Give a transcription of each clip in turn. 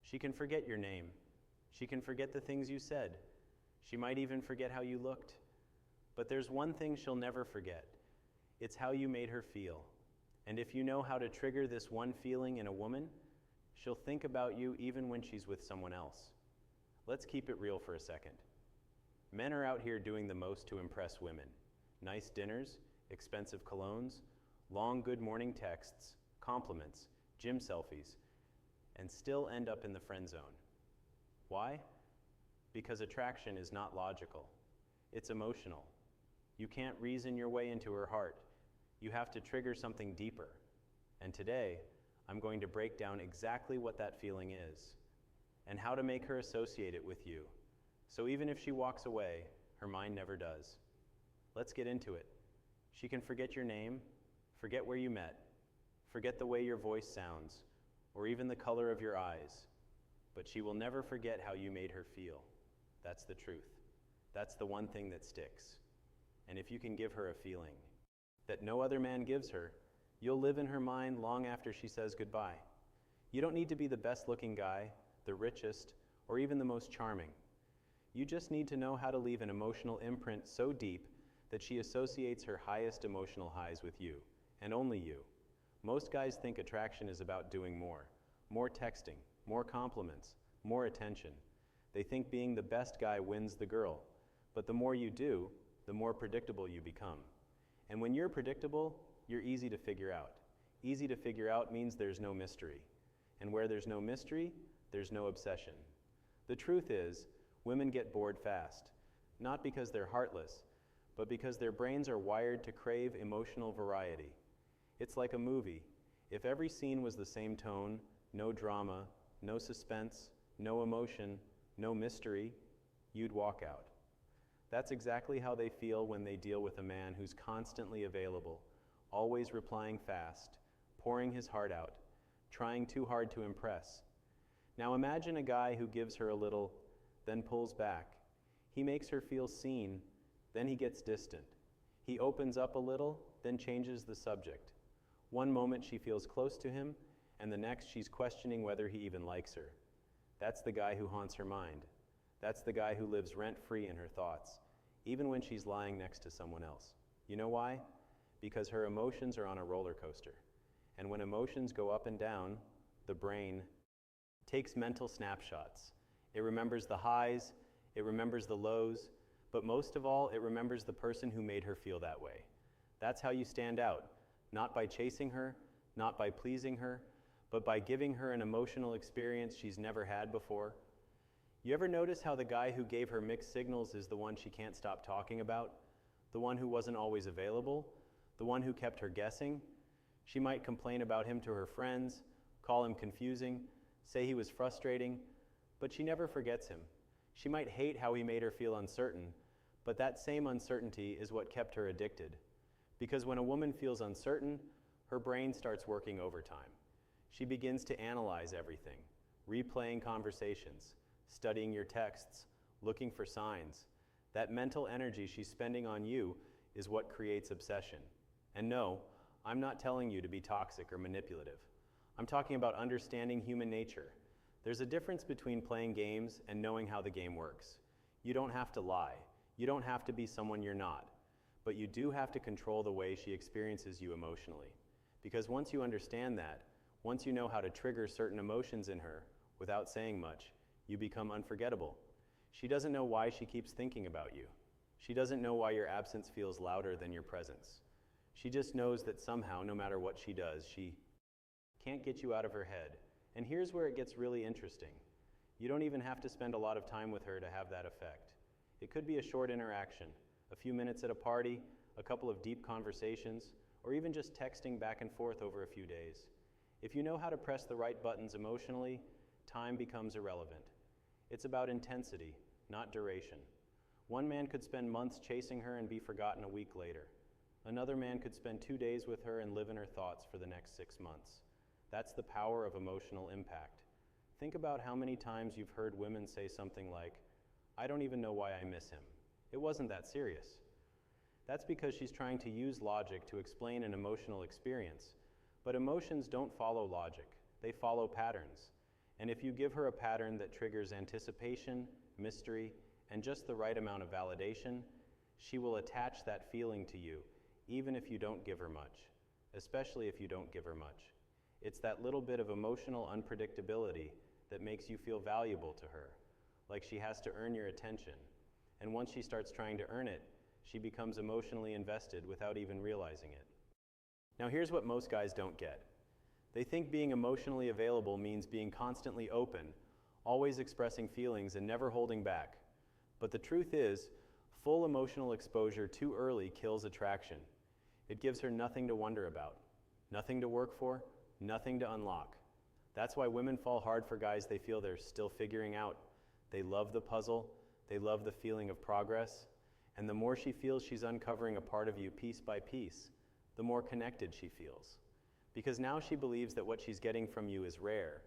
She can forget your name. She can forget the things you said. She might even forget how you looked. But there's one thing she'll never forget. It's how you made her feel. And if you know how to trigger this one feeling in a woman, she'll think about you even when she's with someone else. Let's keep it real for a second. Men are out here doing the most to impress women. Nice dinners, expensive colognes, long good morning texts, compliments, gym selfies, and still end up in the friend zone. Why? Because attraction is not logical. It's emotional. You can't reason your way into her heart. You have to trigger something deeper. And today, I'm going to break down exactly what that feeling is and how to make her associate it with you. So even if she walks away, her mind never does. Let's get into it. She can forget your name, forget where you met, forget the way your voice sounds, or even the color of your eyes. But she will never forget how you made her feel. That's the truth. That's the one thing that sticks. And if you can give her a feeling that no other man gives her, you'll live in her mind long after she says goodbye. You don't need to be the best-looking guy, the richest, or even the most charming. You just need to know how to leave an emotional imprint so deep that she associates her highest emotional highs with you, and only you. Most guys think attraction is about doing more texting, more compliments, more attention. They think being the best guy wins the girl, but the more you do, the more predictable you become. And when you're predictable, you're easy to figure out. Easy to figure out means there's no mystery. And where there's no mystery, there's no obsession. The truth is, women get bored fast, not because they're heartless, but because their brains are wired to crave emotional variety. It's like a movie. If every scene was the same tone, no drama, no suspense, no emotion, no mystery, you'd walk out. That's exactly how they feel when they deal with a man who's constantly available, always replying fast, pouring his heart out, trying too hard to impress. Now imagine a guy who gives her a little, then pulls back. He makes her feel seen, then he gets distant. He opens up a little, then changes the subject. One moment she feels close to him, and the next she's questioning whether he even likes her. That's the guy who haunts her mind. That's the guy who lives rent-free in her thoughts, even when she's lying next to someone else. You know why? Because her emotions are on a roller coaster. And when emotions go up and down, the brain takes mental snapshots. It remembers the highs, it remembers the lows, but most of all, it remembers the person who made her feel that way. That's how you stand out, not by chasing her, not by pleasing her, but by giving her an emotional experience she's never had before. You ever notice how the guy who gave her mixed signals is the one she can't stop talking about? The one who wasn't always available? The one who kept her guessing? She might complain about him to her friends, call him confusing, say he was frustrating, but she never forgets him. She might hate how he made her feel uncertain, but that same uncertainty is what kept her addicted. Because when a woman feels uncertain, her brain starts working overtime. She begins to analyze everything, replaying conversations, studying your texts, looking for signs. That mental energy she's spending on you is what creates obsession. And no, I'm not telling you to be toxic or manipulative. I'm talking about understanding human nature. There's a difference between playing games and knowing how the game works. You don't have to lie. You don't have to be someone you're not. But you do have to control the way she experiences you emotionally. Because once you understand that, once you know how to trigger certain emotions in her without saying much, you become unforgettable. She doesn't know why she keeps thinking about you. She doesn't know why your absence feels louder than your presence. She just knows that somehow, no matter what she does, she can't get you out of her head. And here's where it gets really interesting. You don't even have to spend a lot of time with her to have that effect. It could be a short interaction, a few minutes at a party, a couple of deep conversations, or even just texting back and forth over a few days. If you know how to press the right buttons emotionally, time becomes irrelevant. It's about intensity, not duration. One man could spend months chasing her and be forgotten a week later. Another man could spend 2 days with her and live in her thoughts for the next 6 months. That's the power of emotional impact. Think about how many times you've heard women say something like, "I don't even know why I miss him. It wasn't that serious." That's because she's trying to use logic to explain an emotional experience. But emotions don't follow logic. They follow patterns. And if you give her a pattern that triggers anticipation, mystery, and just the right amount of validation, she will attach that feeling to you, even if you don't give her much, especially if you don't give her much. It's that little bit of emotional unpredictability that makes you feel valuable to her, like she has to earn your attention. And once she starts trying to earn it, she becomes emotionally invested without even realizing it. Now here's what most guys don't get. They think being emotionally available means being constantly open, always expressing feelings and never holding back. But the truth is, full emotional exposure too early kills attraction. It gives her nothing to wonder about, nothing to work for, nothing to unlock. That's why women fall hard for guys they feel they're still figuring out. They love the puzzle, they love the feeling of progress, and the more she feels she's uncovering a part of you piece by piece, the more connected she feels. Because now she believes that what she's getting from you is rare,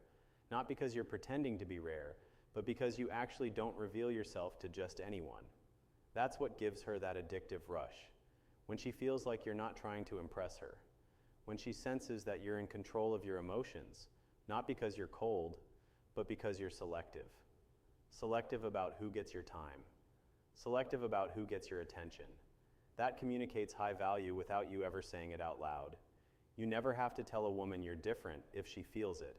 not because you're pretending to be rare, but because you actually don't reveal yourself to just anyone. That's what gives her that addictive rush, when she feels like you're not trying to impress her, when she senses that you're in control of your emotions, not because you're cold, but because you're selective. Selective about who gets your time, selective about who gets your attention. That communicates high value without you ever saying it out loud. You never have to tell a woman you're different if she feels it.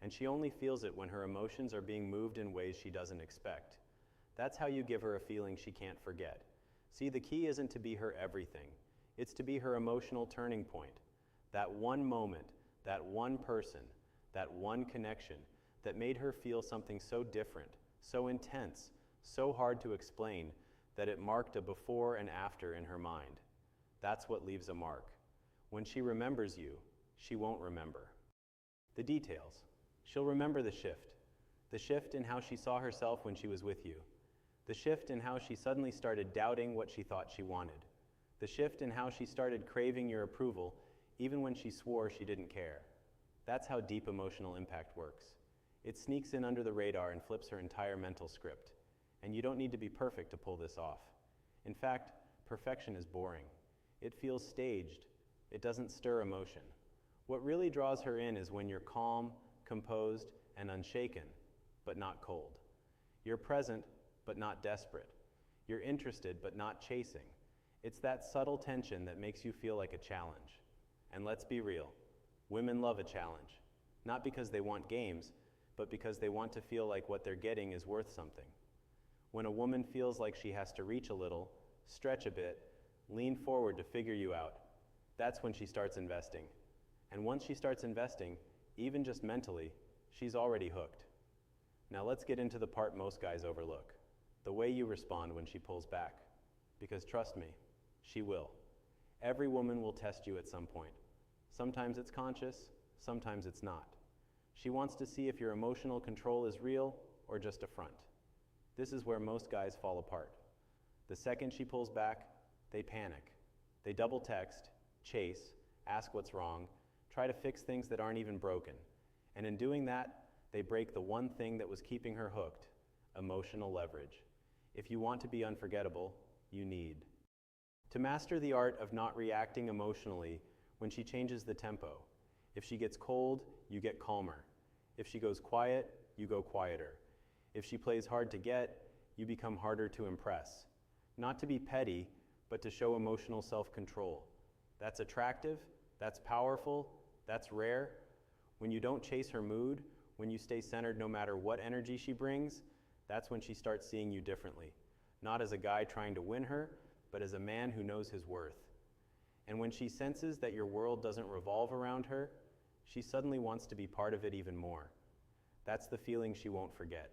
And she only feels it when her emotions are being moved in ways she doesn't expect. That's how you give her a feeling she can't forget. See, the key isn't to be her everything. It's to be her emotional turning point. That one moment, that one person, that one connection that made her feel something so different, so intense, so hard to explain that it marked a before and after in her mind. That's what leaves a mark. When she remembers you, she won't remember the details. She'll remember the shift in how she saw herself when she was with you, the shift in how she suddenly started doubting what she thought she wanted, the shift in how she started craving your approval even when she swore she didn't care. That's how deep emotional impact works. It sneaks in under the radar and flips her entire mental script. And you don't need to be perfect to pull this off. In fact, perfection is boring. It feels staged. It doesn't stir emotion. What really draws her in is when you're calm, composed, and unshaken, but not cold. You're present, but not desperate. You're interested, but not chasing. It's that subtle tension that makes you feel like a challenge. And let's be real, women love a challenge. Not because they want games, but because they want to feel like what they're getting is worth something. When a woman feels like she has to reach a little, stretch a bit, lean forward to figure you out, that's when she starts investing. And once she starts investing, even just mentally, she's already hooked. Now let's get into the part most guys overlook, the way you respond when she pulls back. Because trust me, she will. Every woman will test you at some point. Sometimes it's conscious, sometimes it's not. She wants to see if your emotional control is real or just a front. This is where most guys fall apart. The second she pulls back, they panic. They double text, chase, ask what's wrong, try to fix things that aren't even broken. And in doing that, they break the one thing that was keeping her hooked, emotional leverage. If you want to be unforgettable, you need to master the art of not reacting emotionally when she changes the tempo. If she gets cold, you get calmer. If she goes quiet, you go quieter. If she plays hard to get, you become harder to impress. Not to be petty, but to show emotional self-control. That's attractive, that's powerful, that's rare. When you don't chase her mood, when you stay centered no matter what energy she brings, that's when she starts seeing you differently. Not as a guy trying to win her, but as a man who knows his worth. And when she senses that your world doesn't revolve around her, she suddenly wants to be part of it even more. That's the feeling she won't forget.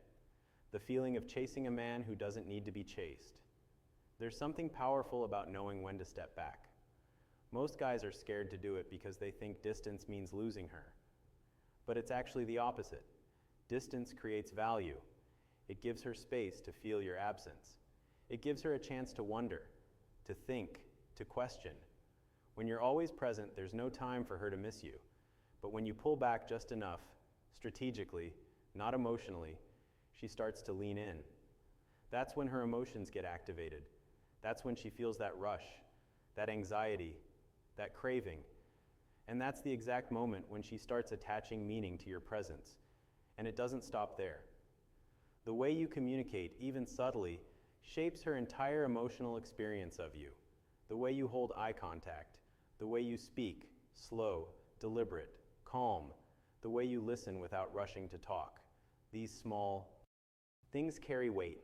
The feeling of chasing a man who doesn't need to be chased. There's something powerful about knowing when to step back. Most guys are scared to do it because they think distance means losing her. But it's actually the opposite. Distance creates value. It gives her space to feel your absence. It gives her a chance to wonder, to think, to question. When you're always present, there's no time for her to miss you. But when you pull back just enough, strategically, not emotionally, she starts to lean in. That's when her emotions get activated. That's when she feels that rush, that anxiety, that craving. And that's the exact moment when she starts attaching meaning to your presence. And it doesn't stop there. The way you communicate, even subtly, shapes her entire emotional experience of you. The way you hold eye contact, the way you speak, slow, deliberate, calm, the way you listen without rushing to talk. These small things carry weight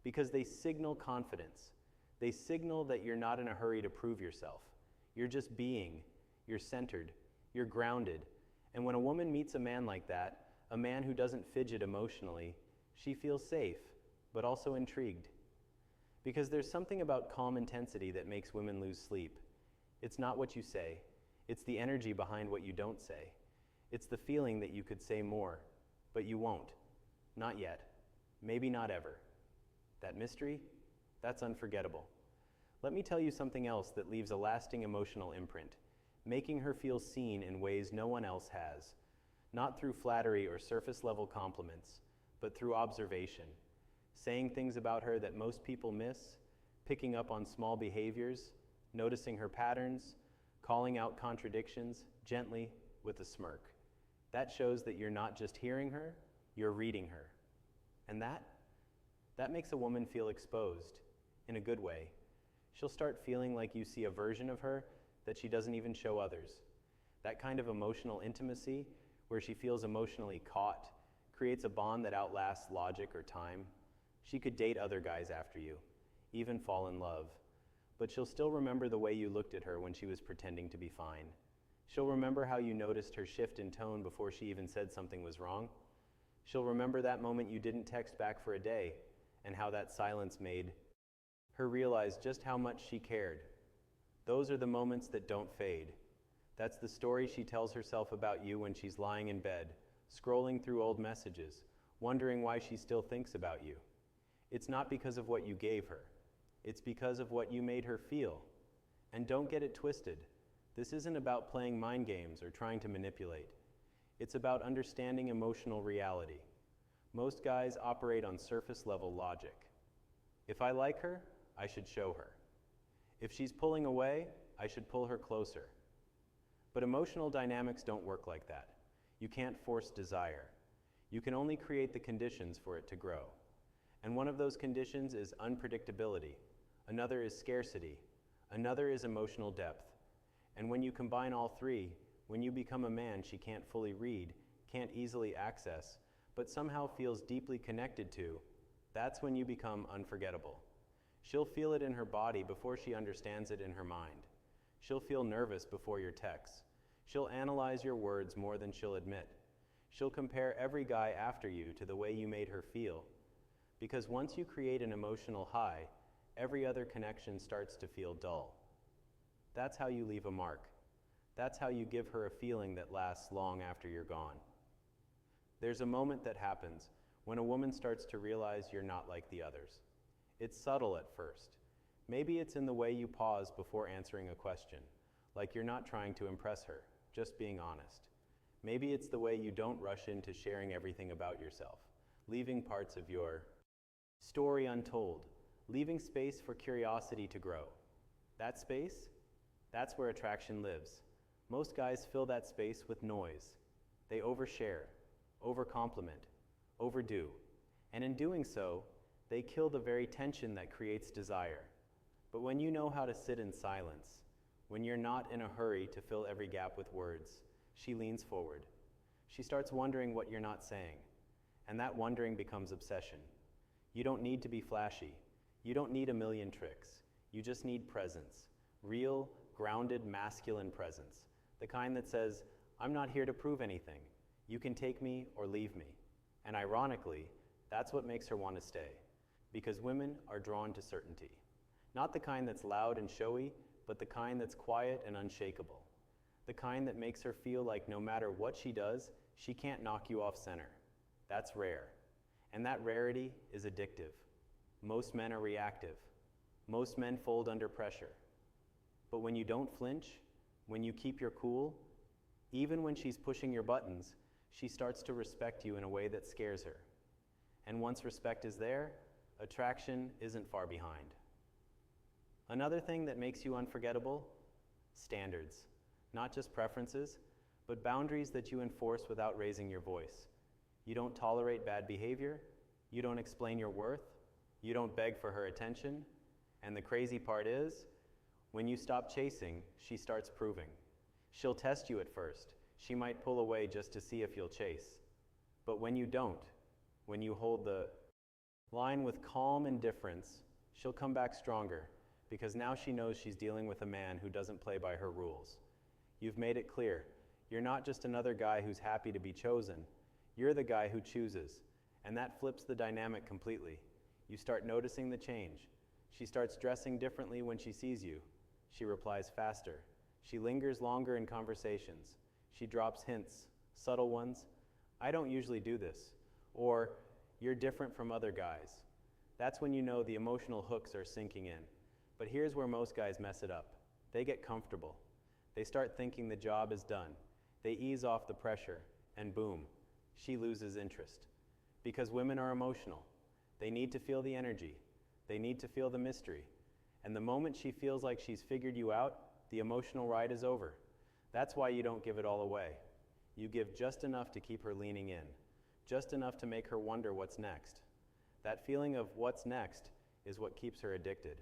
because they signal confidence. They signal that you're not in a hurry to prove yourself. You're just being, you're centered, you're grounded. And when a woman meets a man like that, a man who doesn't fidget emotionally, she feels safe, but also intrigued. Because there's something about calm intensity that makes women lose sleep. It's not what you say. It's the energy behind what you don't say. It's the feeling that you could say more, but you won't. Not yet. Maybe not ever. That mystery? That's unforgettable. Let me tell you something else that leaves a lasting emotional imprint, making her feel seen in ways no one else has. Not through flattery or surface-level compliments, but through observation. Saying things about her that most people miss, picking up on small behaviors, noticing her patterns, calling out contradictions, gently, with a smirk. That shows that you're not just hearing her, you're reading her. And that makes a woman feel exposed, in a good way. She'll start feeling like you see a version of her that she doesn't even show others. That kind of emotional intimacy, where she feels emotionally caught, creates a bond that outlasts logic or time. She could date other guys after you, even fall in love, but she'll still remember the way you looked at her when she was pretending to be fine. She'll remember how you noticed her shift in tone before she even said something was wrong. She'll remember that moment you didn't text back for a day, and how that silence made her realize just how much she cared. Those are the moments that don't fade. That's the story she tells herself about you when she's lying in bed, scrolling through old messages, wondering why she still thinks about you. It's not because of what you gave her. It's because of what you made her feel. And don't get it twisted. This isn't about playing mind games or trying to manipulate. It's about understanding emotional reality. Most guys operate on surface-level logic. If I like her, I should show her. If she's pulling away, I should pull her closer. But emotional dynamics don't work like that. You can't force desire. You can only create the conditions for it to grow. And one of those conditions is unpredictability. Another is scarcity. Another is emotional depth. And when you combine all three, when you become a man she can't fully read, can't easily access, but somehow feels deeply connected to, that's when you become unforgettable. She'll feel it in her body before she understands it in her mind. She'll feel nervous before your texts. She'll analyze your words more than she'll admit. She'll compare every guy after you to the way you made her feel. Because once you create an emotional high, every other connection starts to feel dull. That's how you leave a mark. That's how you give her a feeling that lasts long after you're gone. There's a moment that happens when a woman starts to realize you're not like the others. It's subtle at first. Maybe it's in the way you pause before answering a question, like you're not trying to impress her, just being honest. Maybe it's the way you don't rush into sharing everything about yourself, leaving parts of your story untold, leaving space for curiosity to grow. That space, that's where attraction lives. Most guys fill that space with noise. They overshare, overcompliment, overdo, and in doing so, they kill the very tension that creates desire. But when you know how to sit in silence, when you're not in a hurry to fill every gap with words, she leans forward. She starts wondering what you're not saying, and that wondering becomes obsession. You don't need to be flashy. You don't need a million tricks. You just need presence, real, grounded, masculine presence, the kind that says, I'm not here to prove anything. You can take me or leave me. And ironically, that's what makes her want to stay, because women are drawn to certainty. Not the kind that's loud and showy, but the kind that's quiet and unshakable. The kind that makes her feel like no matter what she does, she can't knock you off center. That's rare. And that rarity is addictive. Most men are reactive. Most men fold under pressure. But when you don't flinch, when you keep your cool, even when she's pushing your buttons, she starts to respect you in a way that scares her. And once respect is there, attraction isn't far behind. Another thing that makes you unforgettable? Standards. Not just preferences, but boundaries that you enforce without raising your voice. You don't tolerate bad behavior. You don't explain your worth. You don't beg for her attention. And the crazy part is, when you stop chasing, she starts proving. She'll test you at first. She might pull away just to see if you'll chase. But when you don't, when you hold the line with calm indifference, she'll come back stronger, because now she knows she's dealing with a man who doesn't play by her rules. You've made it clear. You're not just another guy who's happy to be chosen. You're the guy who chooses, and that flips the dynamic completely. You start noticing the change. She starts dressing differently when she sees you. She replies faster. She lingers longer in conversations. She drops hints, subtle ones. I don't usually do this. Or, you're different from other guys. That's when you know the emotional hooks are sinking in. But here's where most guys mess it up. They get comfortable. They start thinking the job is done. They ease off the pressure, and boom, she loses interest. Because women are emotional. They need to feel the energy. They need to feel the mystery. And the moment she feels like she's figured you out, the emotional ride is over. That's why you don't give it all away. You give just enough to keep her leaning in, just enough to make her wonder what's next. That feeling of what's next is what keeps her addicted.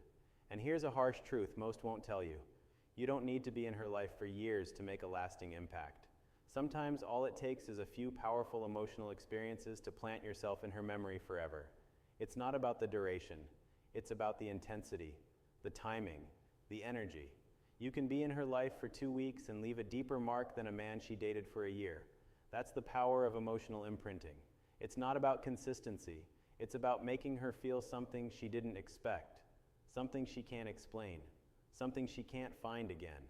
And here's a harsh truth most won't tell you. You don't need to be in her life for years to make a lasting impact. Sometimes all it takes is a few powerful emotional experiences to plant yourself in her memory forever. It's not about the duration. It's about the intensity, the timing, the energy. You can be in her life for 2 weeks and leave a deeper mark than a man she dated for a year. That's the power of emotional imprinting. It's not about consistency. It's about making her feel something she didn't expect, something she can't explain, something she can't find again.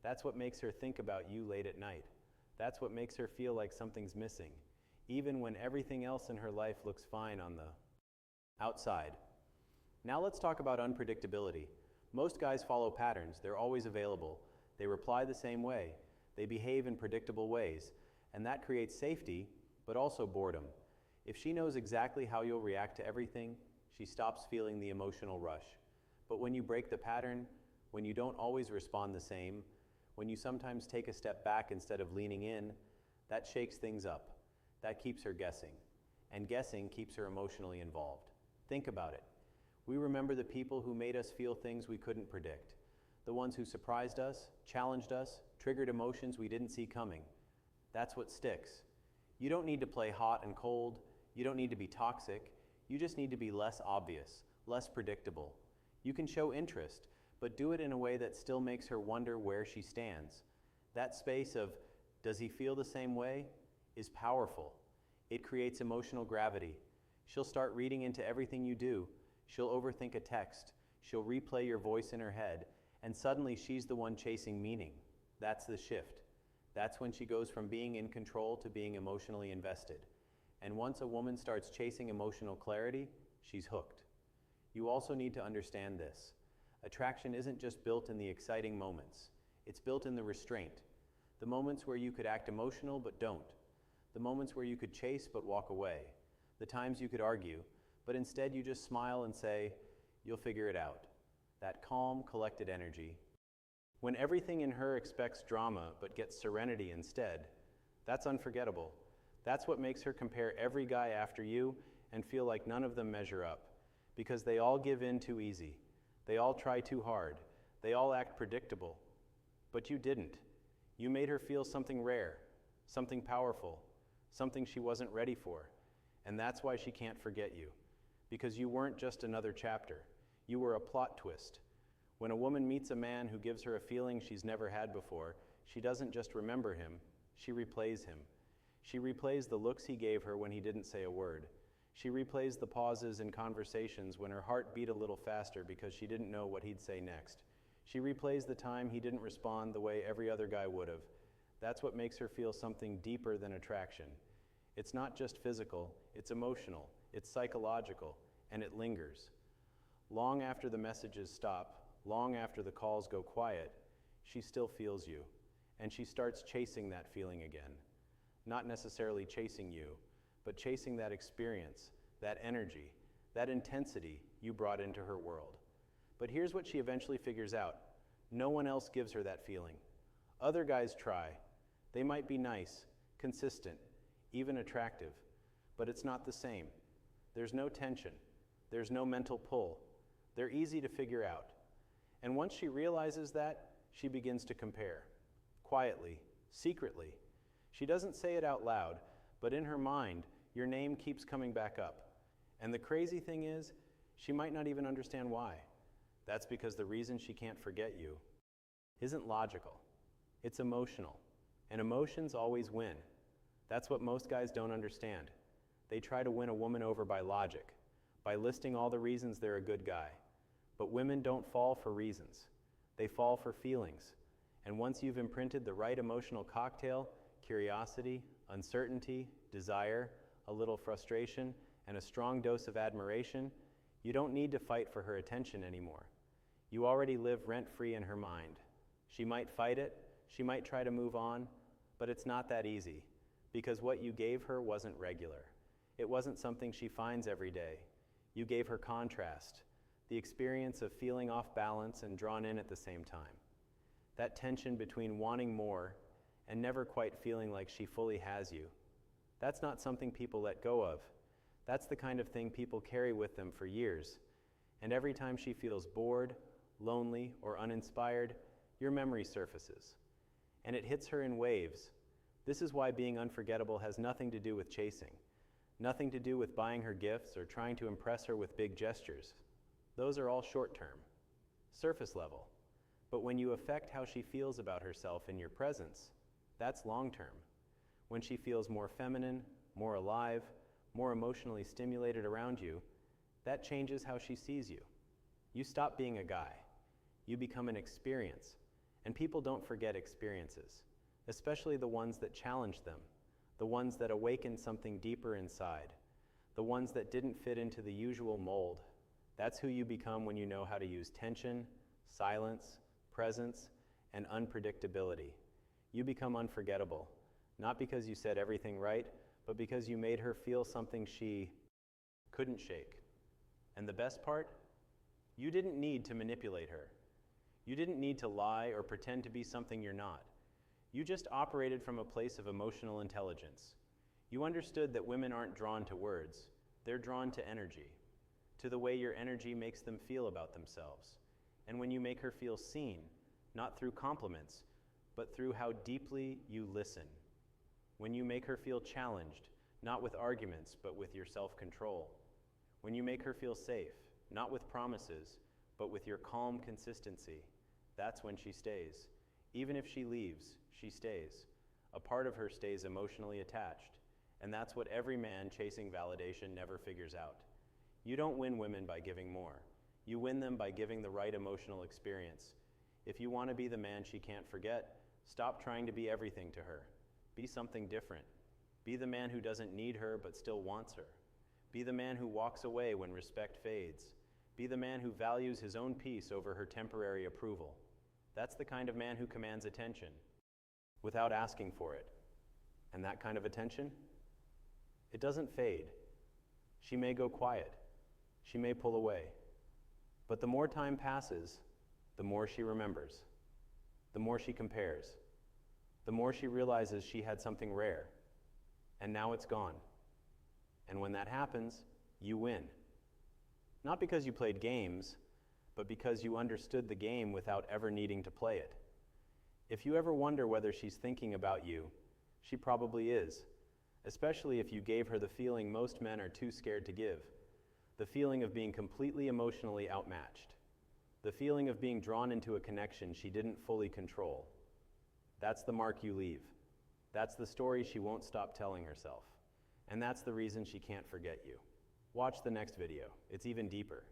That's what makes her think about you late at night. That's what makes her feel like something's missing, even when everything else in her life looks fine on the outside. Now let's talk about unpredictability. Most guys follow patterns. They're always available. They reply the same way. They behave in predictable ways. And that creates safety, but also boredom. If she knows exactly how you'll react to everything, she stops feeling the emotional rush. But when you break the pattern, when you don't always respond the same, when you sometimes take a step back instead of leaning in, that shakes things up. That keeps her guessing. And guessing keeps her emotionally involved. Think about it. We remember the people who made us feel things we couldn't predict. The ones who surprised us, challenged us, triggered emotions we didn't see coming. That's what sticks. You don't need to play hot and cold. You don't need to be toxic. You just need to be less obvious, less predictable. You can show interest, but do it in a way that still makes her wonder where she stands. That space of, does he feel the same way, is powerful. It creates emotional gravity. She'll start reading into everything you do. She'll overthink a text. She'll replay your voice in her head, and suddenly she's the one chasing meaning. That's the shift. That's when she goes from being in control to being emotionally invested. And once a woman starts chasing emotional clarity, she's hooked. You also need to understand this. Attraction isn't just built in the exciting moments. It's built in the restraint. The moments where you could act emotional but don't. The moments where you could chase but walk away. The times you could argue, but instead you just smile and say, you'll figure it out. That calm, collected energy. When everything in her expects drama but gets serenity instead, that's unforgettable. That's what makes her compare every guy after you and feel like none of them measure up. Because they all give in too easy. They all try too hard. They all act predictable. But you didn't. You made her feel something rare, something powerful, something she wasn't ready for. And that's why she can't forget you. Because you weren't just another chapter. You were a plot twist. When a woman meets a man who gives her a feeling she's never had before, she doesn't just remember him, she replays him. She replays the looks he gave her when he didn't say a word. She replays the pauses in conversations when her heart beat a little faster because she didn't know what he'd say next. She replays the time he didn't respond the way every other guy would have. That's what makes her feel something deeper than attraction. It's not just physical, it's emotional, it's psychological, and it lingers. Long after the messages stop, long after the calls go quiet, she still feels you, and she starts chasing that feeling again. Not necessarily chasing you, but chasing that experience, that energy, that intensity you brought into her world. But here's what she eventually figures out. No one else gives her that feeling. Other guys try. They might be nice, consistent, even attractive, but it's not the same. There's no tension. There's no mental pull. They're easy to figure out. And once she realizes that, she begins to compare. Quietly, secretly. She doesn't say it out loud, but in her mind, your name keeps coming back up. And the crazy thing is, she might not even understand why. That's because the reason she can't forget you isn't logical. It's emotional. And emotions always win. That's what most guys don't understand. They try to win a woman over by logic, by listing all the reasons they're a good guy. But women don't fall for reasons. They fall for feelings. And once you've imprinted the right emotional cocktail, curiosity, uncertainty, desire, a little frustration, and a strong dose of admiration, you don't need to fight for her attention anymore. You already live rent-free in her mind. She might fight it, she might try to move on, but it's not that easy, because what you gave her wasn't regular. It wasn't something she finds every day. You gave her contrast, the experience of feeling off balance and drawn in at the same time. That tension between wanting more and never quite feeling like she fully has you. That's not something people let go of. That's the kind of thing people carry with them for years. And every time she feels bored, lonely, or uninspired, your memory surfaces. And it hits her in waves. This is why being unforgettable has nothing to do with chasing, nothing to do with buying her gifts or trying to impress her with big gestures. Those are all short-term, surface level. But when you affect how she feels about herself in your presence, that's long-term. When she feels more feminine, more alive, more emotionally stimulated around you, that changes how she sees you. You stop being a guy. You become an experience. And people don't forget experiences, especially the ones that challenge them, the ones that awaken something deeper inside, the ones that didn't fit into the usual mold. That's who you become when you know how to use tension, silence, presence, and unpredictability. You become unforgettable, not because you said everything right, but because you made her feel something she couldn't shake. And the best part? You didn't need to manipulate her. You didn't need to lie or pretend to be something you're not. You just operated from a place of emotional intelligence. You understood that women aren't drawn to words. They're drawn to energy, to the way your energy makes them feel about themselves. And when you make her feel seen, not through compliments, but through how deeply you listen. When you make her feel challenged, not with arguments, but with your self-control. When you make her feel safe, not with promises, but with your calm consistency, that's when she stays. Even if she leaves, she stays. A part of her stays emotionally attached, and that's what every man chasing validation never figures out. You don't win women by giving more. You win them by giving the right emotional experience. If you want to be the man she can't forget, stop trying to be everything to her. Be something different. Be the man who doesn't need her but still wants her. Be the man who walks away when respect fades. Be the man who values his own peace over her temporary approval. That's the kind of man who commands attention without asking for it. And that kind of attention? It doesn't fade. She may go quiet. She may pull away. But the more time passes, the more she remembers, the more she compares, the more she realizes she had something rare, and now it's gone. And when that happens, you win. Not because you played games, but because you understood the game without ever needing to play it. If you ever wonder whether she's thinking about you, she probably is, especially if you gave her the feeling most men are too scared to give, the feeling of being completely emotionally outmatched, the feeling of being drawn into a connection she didn't fully control. That's the mark you leave. That's the story she won't stop telling herself. And that's the reason she can't forget you. Watch the next video. It's even deeper.